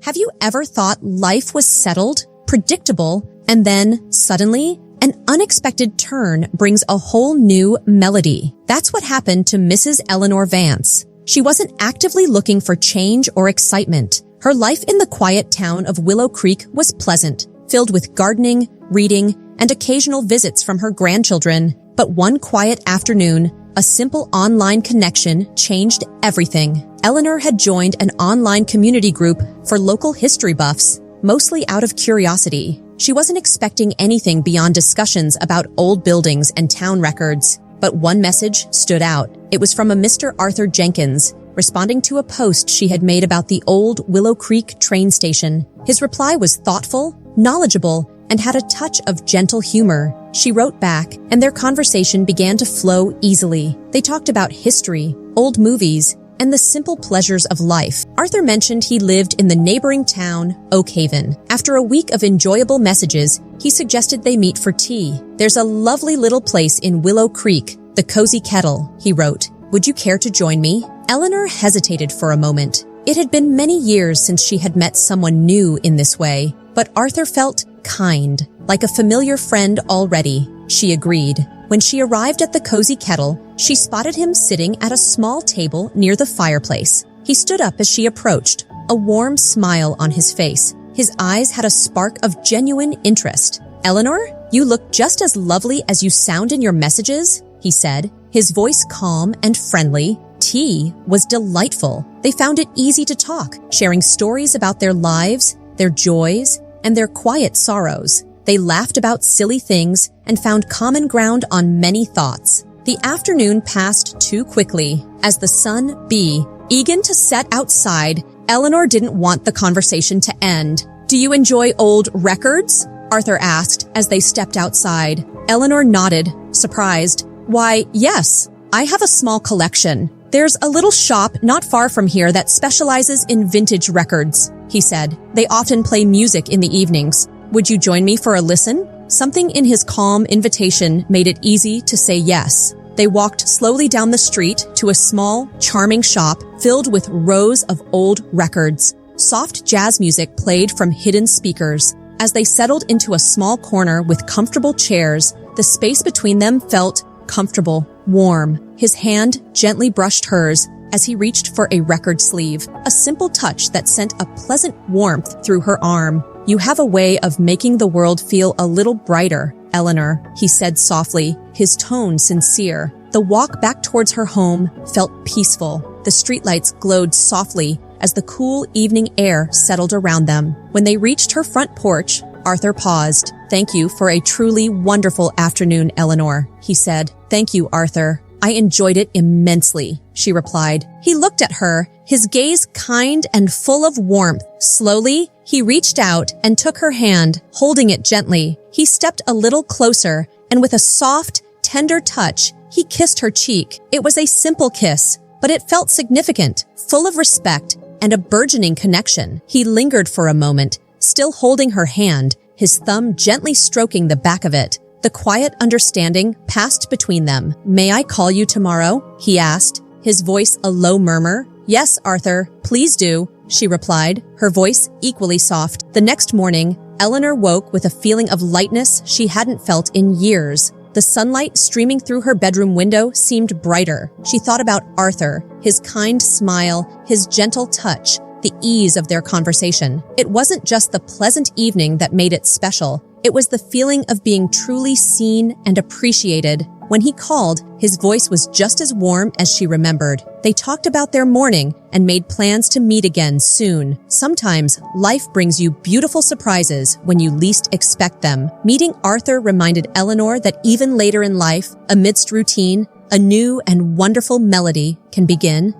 Have you ever thought life was settled, predictable, and then, suddenly, an unexpected turn brings a whole new melody? That's what happened to Mrs. Eleanor Vance. She wasn't actively looking for change or excitement. Her life in the quiet town of Willow Creek was pleasant, filled with gardening, reading, and occasional visits from her grandchildren. But one quiet afternoon, a simple online connection changed everything. Eleanor had joined an online community group for local history buffs, mostly out of curiosity. She wasn't expecting anything beyond discussions about old buildings and town records. But one message stood out. It was from a Mr. Arthur Jenkins, responding to a post she had made about the old Willow Creek train station. His reply was thoughtful, knowledgeable, and had a touch of gentle humor. She wrote back, and their conversation began to flow easily. They talked about history, old movies, and the simple pleasures of life. Arthur mentioned he lived in the neighboring town, Oak Haven. After a week of enjoyable messages, he suggested they meet for tea. "There's a lovely little place in Willow Creek, the Cozy Kettle," he wrote. "Would you care to join me?" Eleanor hesitated for a moment. It had been many years since she had met someone new in this way, but Arthur felt kind, like a familiar friend already. She agreed. When she arrived at the Cozy Kettle, she spotted him sitting at a small table near the fireplace. He stood up as she approached, a warm smile on his face. His eyes had a spark of genuine interest. "Eleanor, you look just as lovely as you sound in your messages," he said, his voice calm and friendly. Tea was delightful. They found it easy to talk, sharing stories about their lives, their joys, and their quiet sorrows. They laughed about silly things and found common ground on many thoughts. The afternoon passed too quickly. As the sun began to set outside, Eleanor didn't want the conversation to end. "Do you enjoy old records?" Arthur asked as they stepped outside. Eleanor nodded, surprised. "Why, yes. I have a small collection. There's a little shop not far from here that specializes in vintage records," he said. "They often play music in the evenings. Would you join me for a listen?" Something in his calm invitation made it easy to say yes. They walked slowly down the street to a small, charming shop filled with rows of old records. Soft jazz music played from hidden speakers. As they settled into a small corner with comfortable chairs, the space between them felt comfortable, warm. His hand gently brushed hers as he reached for a record sleeve, a simple touch that sent a pleasant warmth through her arm. "You have a way of making the world feel a little brighter, Eleanor," he said softly, his tone sincere. The walk back towards her home felt peaceful. The streetlights glowed softly as the cool evening air settled around them. When they reached her front porch, Arthur paused. "Thank you for a truly wonderful afternoon, Eleanor," he said. "Thank you, Arthur. I enjoyed it immensely," she replied. He looked at her, his gaze kind and full of warmth. Slowly, he reached out and took her hand, holding it gently. He stepped a little closer, and with a soft, tender touch, he kissed her cheek. It was a simple kiss, but it felt significant, full of respect and a burgeoning connection. He lingered for a moment, still holding her hand, his thumb gently stroking the back of it. The quiet understanding passed between them. "May I call you tomorrow?" he asked, his voice a low murmur. "Yes, Arthur, please do," she replied, her voice equally soft. The next morning, Eleanor woke with a feeling of lightness she hadn't felt in years. The sunlight streaming through her bedroom window seemed brighter. She thought about Arthur, his kind smile, his gentle touch, the ease of their conversation. It wasn't just the pleasant evening that made it special. It was the feeling of being truly seen and appreciated. When he called, his voice was just as warm as she remembered. They talked about their morning and made plans to meet again soon. Sometimes, life brings you beautiful surprises when you least expect them. Meeting Arthur reminded Eleanor that even later in life, amidst routine, a new and wonderful melody can begin.